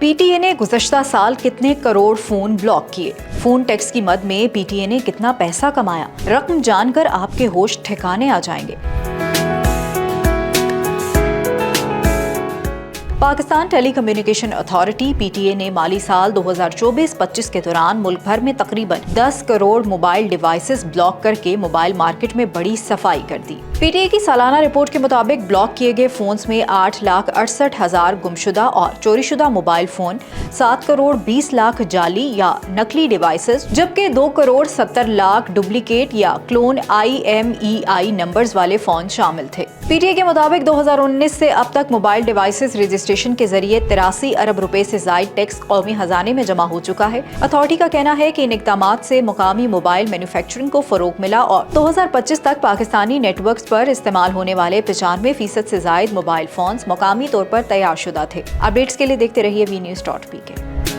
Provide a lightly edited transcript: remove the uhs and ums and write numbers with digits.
P T A نے گزشتہ سال کتنے کروڑ فون بلاک کیے؟ فون ٹیکس کی مد میں پی ٹی اے نے کتنا پیسہ کمایا؟ رقم جان کر آپ کے ہوش ٹھکانے آ جائیں گے۔ Pakistan Telecommunication Authority P T A نے مالی سال 2024-25 کے دوران ملک بھر میں تقریباً 10 کروڑ موبائل ڈیوائسز بلاک کر کے موبائل مارکیٹ میں بڑی صفائی کر دی۔ پی ٹی اے کی سالانہ رپورٹ کے مطابق بلاک کیے گئے فونز میں 8,68,000 گمشدہ اور چوری شدہ موبائل فون، 7 کروڑ 20 لاکھ جعلی یا نقلی ڈیوائسز، جبکہ 2 کروڑ 70 لاکھ ڈپلیکیٹ یا کلون IMEI نمبرز والے فون شامل تھے۔ پی ٹی اے کے مطابق 2019 سے اب تک موبائل ڈیوائسز رجسٹریشن کے ذریعے 83 ارب روپے سے زائد ٹیکس قومی خزانے میں جمع ہو چکا ہے۔ اتھارٹی کا کہنا ہے کہ ان اقدامات سے مقامی موبائل مینوفیکچرنگ کو فروغ ملا اور 2025 تک پاکستانی نیٹ ورکس پر استعمال ہونے والے 95% سے زائد موبائل فونز مقامی طور پر تیار شدہ تھے۔ اپڈیٹس کے لیے دیکھتے رہیے WeNews.pk۔